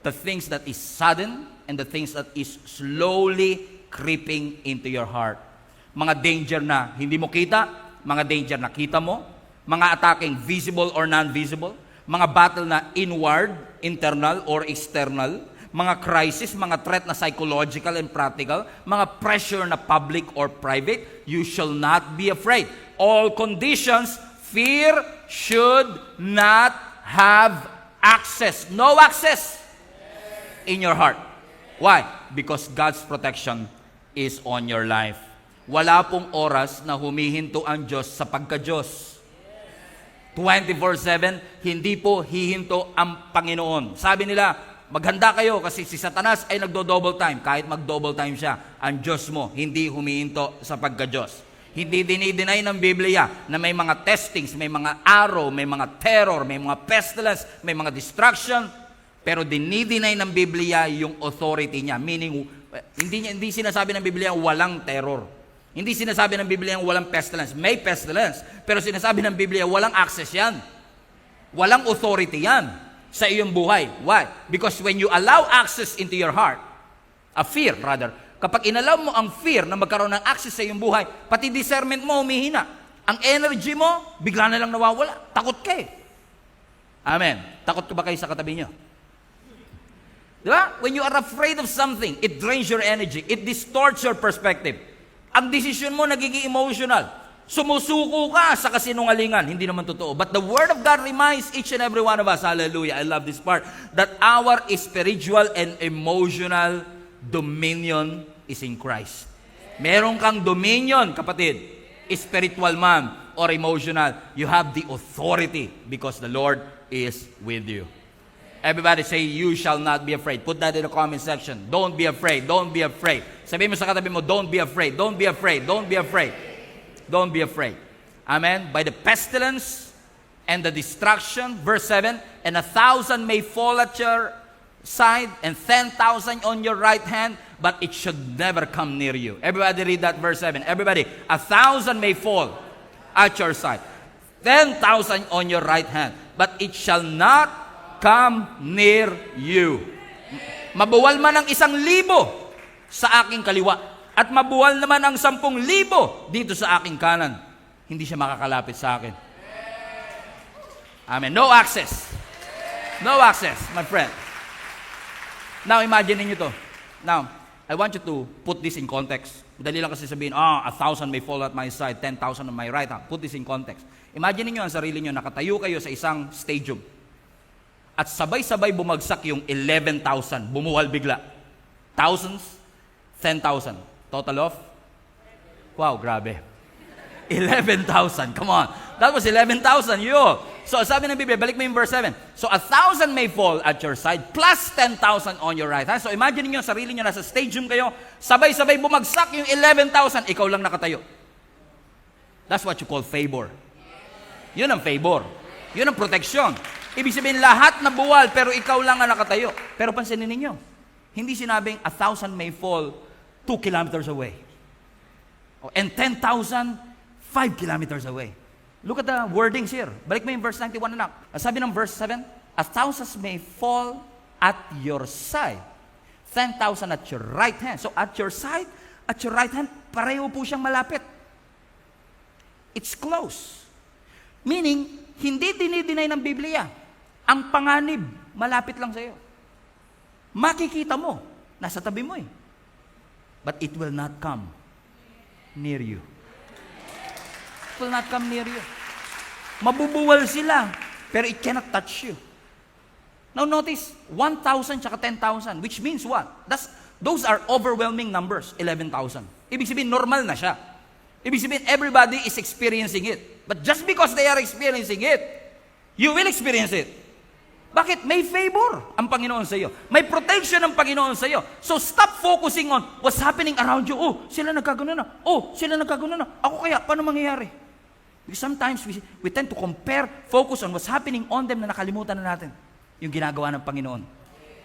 the things that is sudden, and the things that is slowly creeping into your heart. Mga danger na hindi mo kita, mga danger na kita mo, mga attacking visible or non-visible, mga battle na inward, internal or external, mga crisis, mga threat na psychological and practical, mga pressure na public or private, you shall not be afraid. All conditions, fear should not have access. No access in your heart. Why? Because God's protection is on your life. Wala pong oras na humihinto ang Diyos sa pagka-Diyos. 24/7, hindi po hihinto ang Panginoon. Sabi nila, Maghanda kayo kasi si Satanas ay nagdo-double time. Kahit mag-double time siya, ang Diyos mo hindi humihinto sa pagka-Diyos. Hindi dinideny ng Biblia na may mga testings, may mga arrow, may mga terror, may mga pestilence, may mga destruction, pero dinideny ng Biblia yung authority niya. Meaning, hindi sinasabi ng Biblia walang terror. Hindi sinasabi ng Biblia walang pestilence. May pestilence, pero sinasabi ng Biblia walang access yan. Walang authority yan sa iyong buhay. Why? Because when you allow access into your heart, a fear rather, kapag inalaw mo ang fear na magkaroon ng access sa iyong buhay, pati discernment mo humihina. Ang energy mo, bigla na lang nawawala. Takot ka eh. Amen. Takot ka ba kayo sa katabi nyo? Di ba? When you are afraid of something, it drains your energy. It distorts your perspective. Ang decision mo nagiging emotional. Sumusuko ka sa kasinungalingan. Hindi naman totoo. But the Word of God reminds each and every one of us, hallelujah, I love this part, that our spiritual and emotional dominion is in Christ. Meron kang dominion, kapatid, spiritual man or emotional. You have the authority because the Lord is with you. Everybody say, you shall not be afraid. Put that in the comment section. Don't be afraid. Don't be afraid. Sabihin mo sa katabi mo, don't be afraid. Don't be afraid. Don't be afraid. Don't be afraid. Amen. By the pestilence and the destruction, verse 7, and 1,000 may fall at your side and 10,000 on your right hand, but it should never come near you. Everybody read that verse 7. Everybody, 1,000 may fall at your side, 10,000 on your right hand, but it shall not come near you. Mabuwal man ang 1,000 sa aking kaliwa, at mabuwal naman ang 10,000 dito sa aking kanan, hindi siya makakalapit sa akin. Amen. No access. No access, my friend. Now, imagine niyo to. Now, I want you to put this in context. Dali lang kasi sabihin, 1,000 may fall at my side, 10,000 on my right. Put this in context. Imagine niyo ang sarili niyo, nakatayo kayo sa isang stadium. At sabay-sabay bumagsak yung 11,000. Bumuwal bigla. Thousands, 10,000. Total of? Wow, grabe. 11,000. Come on. That was 11,000. Yo. So, sabi ng Biblia, balik mo yung verse 7. So, 1,000 may fall at your side, plus 10,000 on your right hand. So, imagine niyo, sarili niyo, nasa stadium kayo, sabay-sabay bumagsak yung 11,000, ikaw lang nakatayo. That's what you call favor. Yun ang favor. Yun ang protection. Ibig sabihin, lahat na buwal, pero ikaw lang ang nakatayo. Pero pansinin ninyo, hindi sinabing 1,000 may fall 2 kilometers away. And 10,000, 5 kilometers away. Look at the wordings here. Balik mo yung verse 91 na. Sabi ng verse 7, 1,000 may fall at your side, 10,000 at your right hand. So at your side, at your right hand, pareho po siyang malapit. It's close. Meaning, hindi dinideny ng Biblia. Ang panganib, malapit lang sa iyo. Makikita mo, nasa tabi mo eh. But it will not come near you. It will not come near you. Mabubuwal sila, pero it cannot touch you. Now notice, 1,000 tsaka 10,000, which means what? Those are overwhelming numbers, 11,000. Ibig sabihin, normal na siya. Ibig sabihin, everybody is experiencing it. But just because they are experiencing it, you will experience it. Bakit? May favor ang Panginoon sa iyo. May protection ang Panginoon sa iyo. So stop focusing on what's happening around you. Sila nagkagano na. Sila nagkagano na. Ako kaya, paano mangyayari? Because sometimes we tend to compare, focus on what's happening on them na nakalimutan na natin yung ginagawa ng Panginoon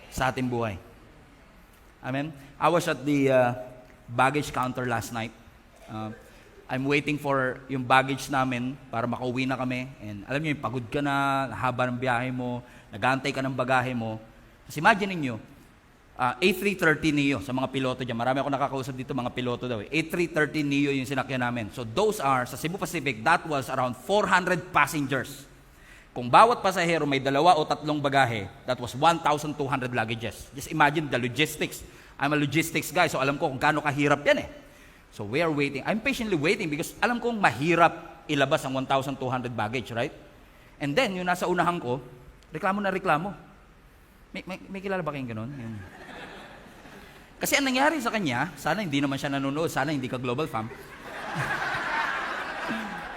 sa ating buhay. Amen? I was at the baggage counter last night. I'm waiting for yung baggage namin para makauwi na kami. And alam niyo, pagod ka na, haba ng biyahe mo, nag-aantay ka ng bagahe mo. Kasi imagine niyo, A330 Neo sa mga piloto dyan. Marami ako nakakausap dito, mga piloto daw. A330 Neo yung sinakyan namin. So those are, sa Cebu Pacific, that was around 400 passengers. Kung bawat pasahero may 2 o 3 bagahe, that was 1,200 luggages. Just imagine the logistics. I'm a logistics guy, so alam ko kung gaano kahirap yan eh. So we are waiting. I'm patiently waiting because alam kong mahirap ilabas ang 1,200 baggage, right? And then, yung nasa unahan ko, reklamo na reklamo. May kilala ba kayong ganun? Kasi ang nangyari sa kanya, sana hindi naman siya nanonood, sana hindi ka global fam.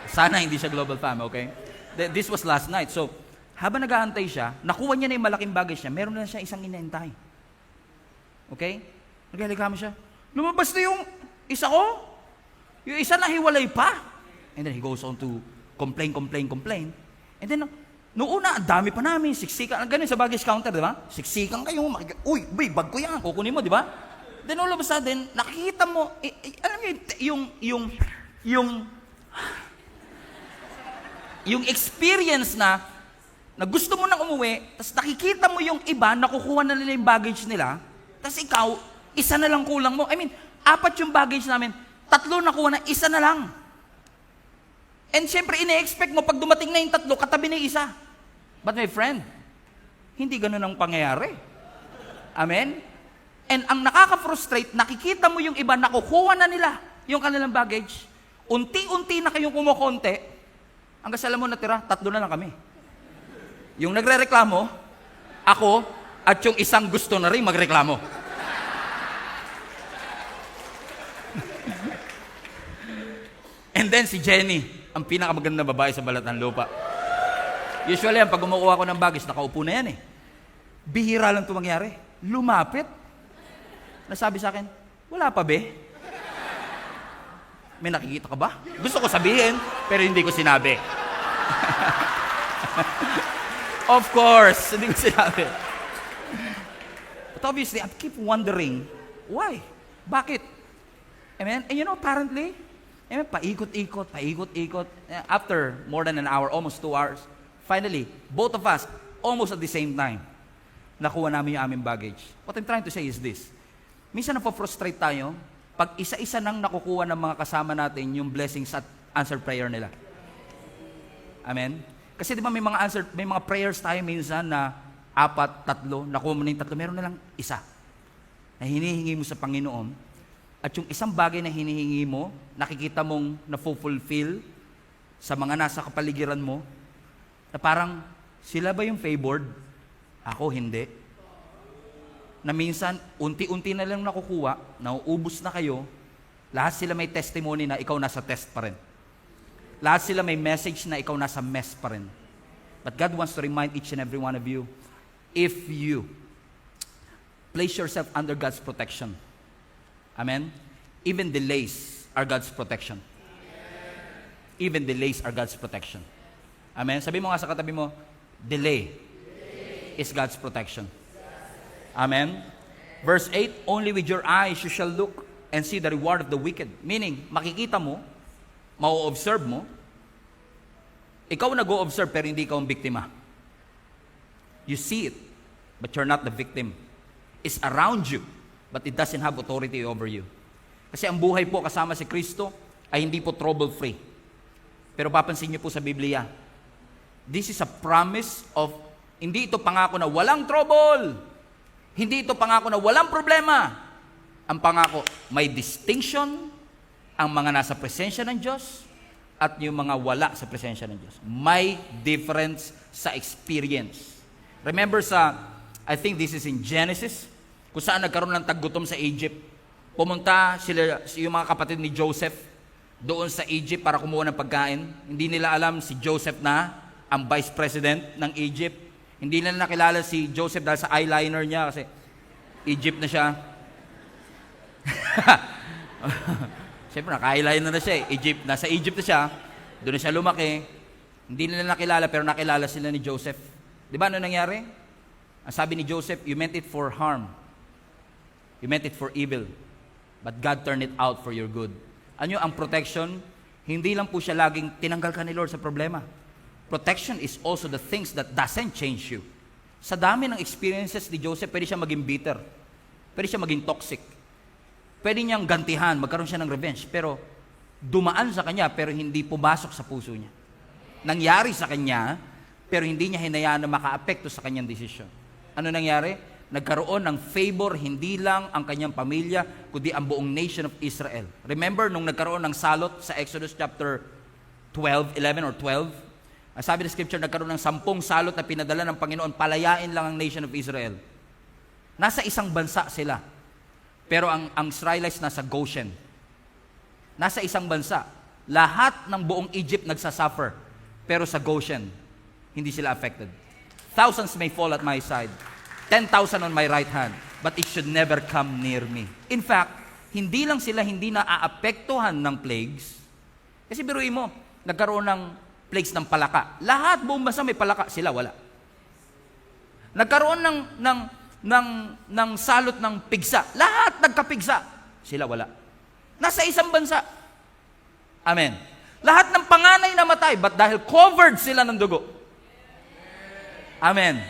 Sana hindi siya global fam, okay? This was last night. So, Habang nag-aantay siya, nakuha niya na yung malaking baggage niya, meron na siya isang inaantay. Okay? Nagreklamo siya, lumabas na yung isa ko. Yung isa na hiwalay pa. And then he goes on to complain. And then, noong una, ang dami pa namin, siksikan. Ganun sa baggage counter, di ba? Siksikan kayo. Uy, bag ko yan. Kukunin mo, di ba? Then all of a sudden, nakikita mo, alam mo yung experience na gusto mo nang umuwi, tapos nakikita mo yung iba, nakukuha na nila yung baggage nila, tapos ikaw, isa na lang kulang mo. I mean, 4 yung baggage namin, 3 nakuha na, isa na lang. And syempre, ine-expect mo, pag dumating na yung 3, katabi na yung isa. But my friend, hindi ganun ang pangyayari. Amen? And ang nakaka-frustrate, nakikita mo yung iba, nakukuha na nila yung kanilang baggage, unti-unti na kayong kumukonti, hanggang sa alam mo natira, 3 na lang kami. Yung nagre-reklamo, ako, at yung isang gusto na rin magreklamo. And then si Jenny, ang pinakamagandang babae sa balat ng lupa. Usually, pag kumukuha ko ng baggage, nakaupo na yan eh. Bihira lang ito mangyari. Lumapit. Nasabi sa akin, wala pa be? May nakikita ka ba? Gusto ko sabihin, pero hindi ko sinabi. Of course, hindi ko sinabi. But obviously, I keep wondering, why? Bakit? Amen? And you know, apparently, paikot-ikot. After more than an hour, almost 2 hours, finally, both of us, almost at the same time, nakuha namin yung aming baggage. What I'm trying to say is this. Minsan napofrustrate tayo pag isa-isa nang nakukuha ng mga kasama natin yung blessings at answered prayer nila. Amen? Kasi di ba may mga prayers tayo minsan na 4, 3, nakuha mo na yung 3, meron na lang isa na hinihingi mo sa Panginoon. At yung isang bagay na hinihingi mo, nakikita mong na-fulfill sa mga nasa kapaligiran mo, na parang, sila ba yung favored? Ako, hindi. Na minsan, unti-unti na lang nakukuha, nauubos na kayo, lahat sila may testimony na ikaw nasa test pa rin. Lahat sila may message na ikaw nasa mess pa rin. But God wants to remind each and every one of you, if you place yourself under God's protection, amen? Even delays are God's protection. Even delays are God's protection. Amen? Sabi mo nga sa katabi mo, delay is God's protection. Amen? Verse 8, only with your eyes you shall look and see the reward of the wicked. Meaning, makikita mo, mau-observe mo, ikaw nag-o-observe pero hindi ikaw ang biktima. You see it, but you're not the victim. It's around you, but it doesn't have authority over you. Kasi ang buhay po kasama si Kristo ay hindi po trouble-free. Pero papansin niyo po sa Biblia, this is a promise of, hindi ito pangako na walang trouble. Hindi ito pangako na walang problema. Ang pangako, may distinction ang mga nasa presensya ng Diyos at yung mga wala sa presensya ng Diyos. May difference sa experience. Remember I think this is in Genesis, kung saan nagkaroon ng taggutom sa Egypt. Pumunta yung mga kapatid ni Joseph doon sa Egypt para kumuha ng pagkain. Hindi nila alam si Joseph na ang vice president ng Egypt. Hindi nila nakilala si Joseph dahil sa eyeliner niya kasi Egypt na siya. Siyempre, naka-eyeliner na siya eh. Nasa Egypt na siya. Doon na siya lumaki. Hindi nila nakilala pero nakilala sila ni Joseph. Di ba ano nangyari? Ang sabi ni Joseph, you meant it for harm. You meant it for evil. But God turned it out for your good. Ano ang protection? Hindi lang po siya laging tinanggal ka ni Lord sa problema. Protection is also the things that doesn't change you. Sa dami ng experiences ni Joseph, pwede siya maging bitter. Pwede siya maging toxic. Pwede niyang gantihan, magkaroon siya ng revenge. Pero dumaan sa kanya, pero hindi pumasok sa puso niya. Nangyari sa kanya, pero hindi niya hinayaan na maka-apekto sa kanyang desisyon. Ano nangyari? Nagkaroon ng favor, hindi lang ang kanyang pamilya, kundi ang buong nation of Israel. Remember, nung nagkaroon ng salot sa Exodus chapter 11 or 12, sabi ng scripture, nagkaroon ng 10 salot na pinadala ng Panginoon, palayain lang ang nation of Israel. Nasa isang bansa sila. Pero ang Israelites nasa Goshen. Nasa isang bansa. Lahat ng buong Egypt nagsasuffer. Pero sa Goshen, hindi sila affected. Thousands may fall at my side, 10,000 on my right hand, but it should never come near me. In fact, hindi lang sila hindi naaapektuhan ng plagues. Kasi biruin mo, nagkaroon ng plagues ng palaka. Lahat buong bansa may palaka, sila wala. Nagkaroon ng salot ng pigsa. Lahat nagkapigsa, sila wala. Nasa isang bansa. Amen. Lahat ng panganay namatay, but dahil covered sila ng dugo. Amen.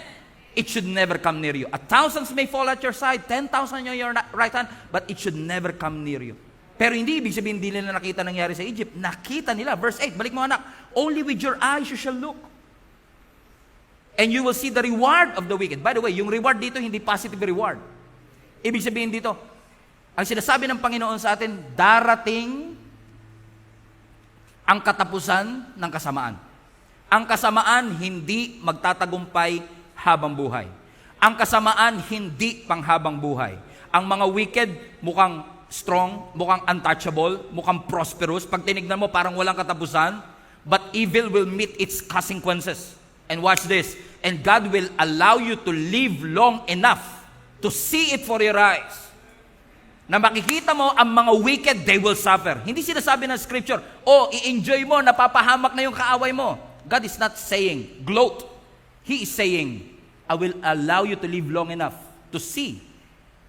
It should never come near you. 1,000 may fall at your side, 10,000 on your right hand, but it should never come near you. Pero hindi ibig sabihin hindi nila nakita nangyari sa Egypt. Nakita nila. Verse 8, balik mo anak. Only with your eyes you shall look. And you will see the reward of the wicked. By the way, yung reward dito, hindi positive reward. Ibig sabihin dito, ang sinasabi ng Panginoon sa atin, darating ang katapusan ng kasamaan. Ang kasamaan hindi magtatagumpay habang buhay. Ang kasamaan hindi panghabang buhay. Ang mga wicked mukhang strong, mukhang untouchable, mukhang prosperous. Pag tinignan mo parang walang katapusan, but evil will meet its consequences. And watch this. And God will allow you to live long enough to see it for your eyes. Na makikita mo ang mga wicked, they will suffer. Hindi sinasabi ng scripture, i-enjoy mo, napapahamak na yung kaaway mo. God is not saying, gloat. He is saying, I will allow you to live long enough to see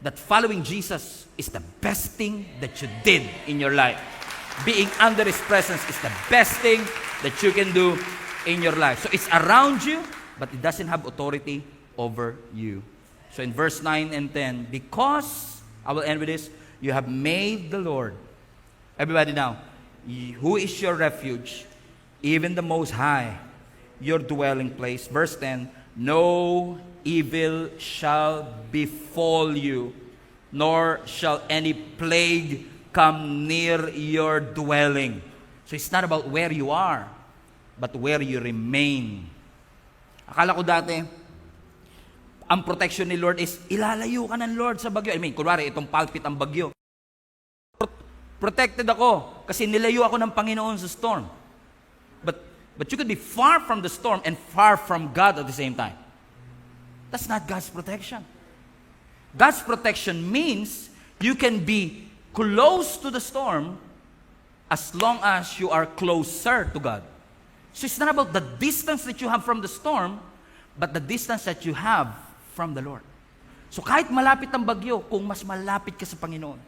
that following Jesus is the best thing that you did in your life. Being under His presence is the best thing that you can do in your life. So it's around you, but it doesn't have authority over you. So in verse 9 and 10, because, I will end with this, you have made the Lord, everybody now, who is your refuge, even the Most High, your dwelling place. Verse 10, no evil shall befall you, nor shall any plague come near your dwelling. So it's not about where you are, but where you remain. Akala ko dati, ang protection ni Lord is, ilalayo ka ng Lord sa bagyo. I mean, kunwari, itong pulpit ang bagyo. Protected ako, kasi nilayo ako ng Panginoon sa storm. But you could be far from the storm and far from God at the same time. That's not God's protection. God's protection means you can be close to the storm as long as you are closer to God. So it's not about the distance that you have from the storm, but the distance that you have from the Lord. So kahit malapit ang bagyo, kung mas malapit ka sa Panginoon,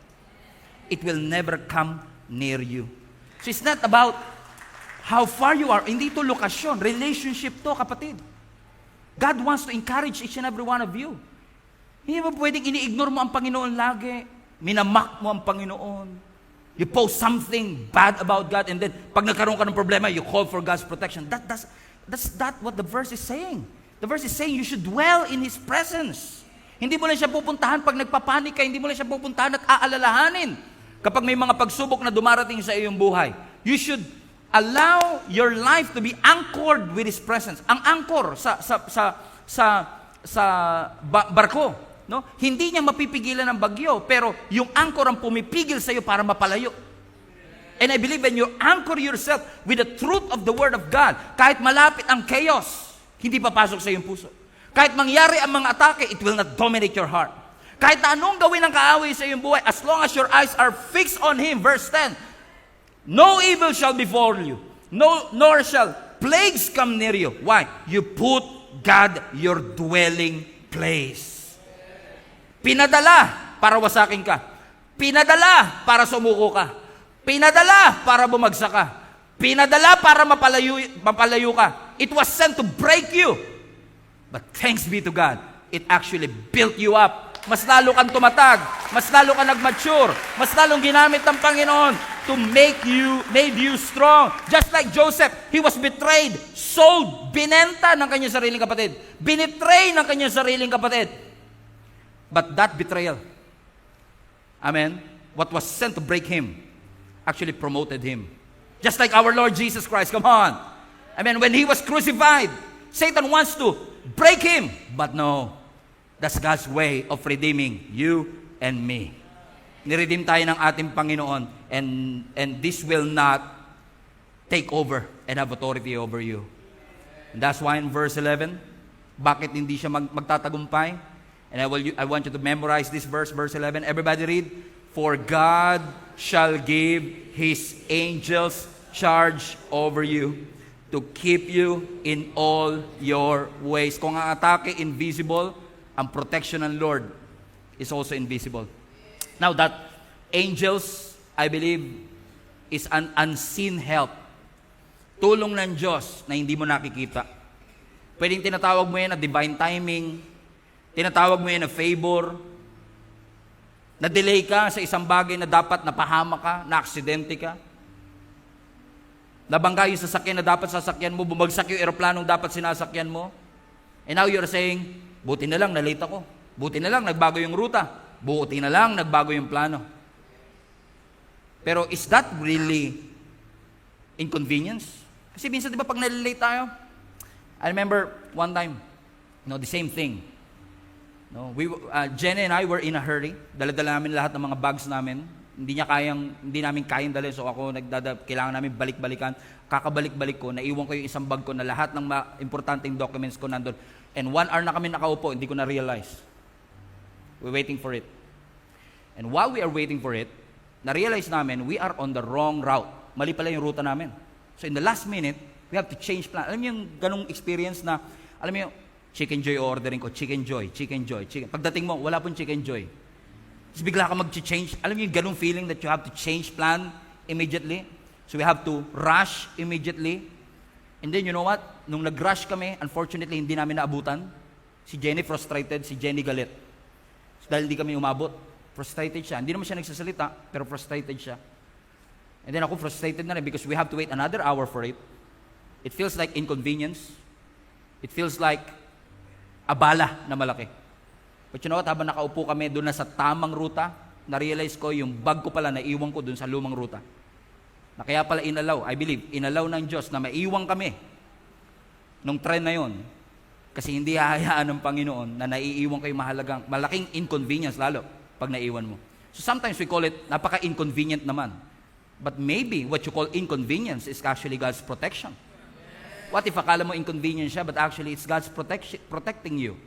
it will never come near you. So it's not about how far you are. Hindi to lokasyon. Relationship to, kapatid. God wants to encourage each and every one of you. Hindi mo pwedeng ini-ignore mo ang Panginoon lagi. Minamak mo ang Panginoon. You post something bad about God, and then pag nagkaroon ka ng problema, you call for God's protection. That's not what the verse is saying. The verse is saying you should dwell in His presence. Hindi mo lang siya pupuntahan pag nagpapanik ka. Hindi mo lang siya pupuntahan at aalalahanin. Kapag may mga pagsubok na dumarating sa iyong buhay, you should allow your life to be anchored with His presence. Ang anchor sa barko, no? Hindi niya mapipigilan ng bagyo, pero yung anchor ang pumipigil sa iyo para mapalayo. And I believe when you anchor yourself with the truth of the Word of God, kahit malapit ang chaos, hindi papasok sa iyong puso. Kahit mangyari ang mga atake, it will not dominate your heart. Kahit na anong gawin ng kaaway sa iyong buhay, as long as your eyes are fixed on Him, verse 10, no evil shall befall you, nor shall plagues come near you. Why? You put God your dwelling place. Pinadala para wasakin ka. Pinadala para sumuko ka. Pinadala para bumagsak ka. Pinadala para mapalayo ka. It was sent to break you. But thanks be to God, it actually built you up. Mas lalo kang tumatag. Mas lalo kang nag-mature. Mas lalong ginamit ng Panginoon to made you strong. Just like Joseph, he was betrayed, sold, binenta ng kanyang sariling kapatid. Binitray ng kanyang sariling kapatid. But that betrayal, amen, what was sent to break him, actually promoted him. Just like our Lord Jesus Christ, come on. Amen, when He was crucified, Satan wants to break Him. But no, that's God's way of redeeming you and me. Niredeem tayo ng ating Panginoon, and this will not take over and have authority over you. And that's why in verse 11, Bakit hindi siya magtatagumpay? And I want you to memorize this verse 11. Everybody read. For God shall give His angels charge over you to keep you in all your ways. Kung ang atake invisible, ang protection ng Lord is also invisible. Now that angels, I believe, is an unseen help. Tulong ng Diyos na hindi mo nakikita. Pwedeng tinatawag mo yan na divine timing, tinatawag mo yan na favor, na-delay ka sa isang bagay na dapat napahama ka, na-aksidente ka, nabangga yung sasakyan na dapat sasakyan mo, bumagsak yung eroplanong dapat sinasakyan mo, and now you're saying, buti na lang, na-late ako. Buti na lang, nagbago yung ruta. Buti na lang, nagbago yung plano. Pero is that really inconvenience? Kasi minsan, di ba, pag nalilate tayo, I remember one time, the same thing. No, Jenny and I were in a hurry. Dala-dala namin lahat ng mga bags namin. Hindi namin kayang dalhin. So ako, kailangan namin balik-balikan. Kakabalik-balik ko, naiwan ko yung isang bag ko na lahat ng importanteng documents ko nandun. And 1 hour na kami nakaupo, hindi ko na-realize. We're waiting for it. And while we are waiting for it, na-realize namin, we are on the wrong route. Mali pala yung ruta namin. So in the last minute, we have to change plan. Alam mo yung ganong experience na, alam mo yung, Chicken Joy ordering ko, Chicken Joy. Pagdating mo, wala pong Chicken Joy. Tapos bigla ka mag-change. Alam mo yung ganong feeling that you have to change plan immediately? So we have to rush immediately. And then you know what? Nung nag-rush kami, unfortunately, hindi namin naabutan. Si Jenny frustrated, si Jenny galit. So, dahil hindi kami umabot. Frustrated siya. Hindi naman siya nagsasalita, pero frustrated siya. And then ako frustrated na rin because we have to wait another hour for it. It feels like inconvenience. It feels like abala na malaki. But you know what? Habang nakaupo kami doon na sa tamang ruta, na-realize ko yung bag ko pala naiwan ko doon sa lumang ruta. Na kaya pala I believe, inalaw ng Diyos na maiwan kami nung tren na yon. Kasi hindi hahayaan ng Panginoon na naiiwan kayo malaking inconvenience lalo pag naiwan mo. So sometimes we call it napaka-inconvenient naman. But maybe what you call inconvenience is actually God's protection. What if akala mo inconvenient siya, but actually it's God's protecting you.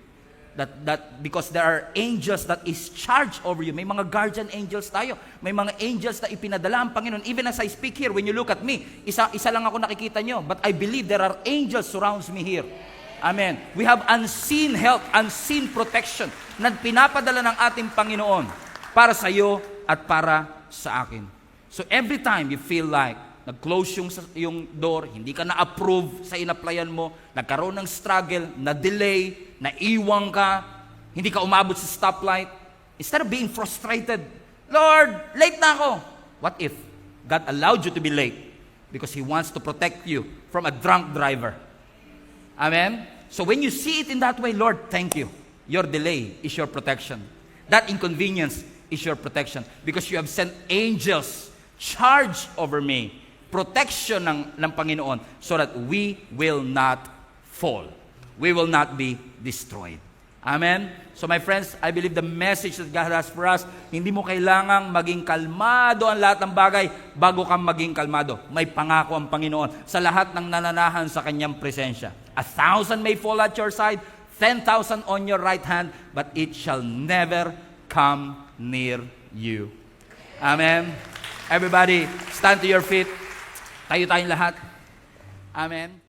That because there are angels that is charged over you. May mga guardian angels tayo. May mga angels na ipinadala ang Panginoon. Even as I speak here, when you look at me, isa lang ako nakikita nyo. But I believe there are angels surrounds me here. Amen. We have unseen help, unseen protection na pinapadala ng ating Panginoon para sa iyo at para sa akin. So every time you feel like nag-close yung door, hindi ka na-approve sa inaplayan mo, nagkaroon ng struggle, na-delay, naiwang ka, hindi ka umabot sa stoplight, instead of being frustrated, Lord, late na ako. What if God allowed you to be late because He wants to protect you from a drunk driver? Amen? So when you see it in that way, Lord, thank you. Your delay is your protection. That inconvenience is your protection because you have sent angels charge over me. Protection ng Panginoon so that we will not fall. We will not be destroyed. Amen? So my friends, I believe the message that God has for us, hindi mo kailangang maging kalmado ang lahat ng bagay bago kang maging kalmado. May pangako ang Panginoon sa lahat ng nananahan sa Kanyang presensya. 1,000 may fall at your side, 10,000 on your right hand, but it shall never come near you. Amen? Everybody, stand to your feet. Tayo tayong lahat. Amen.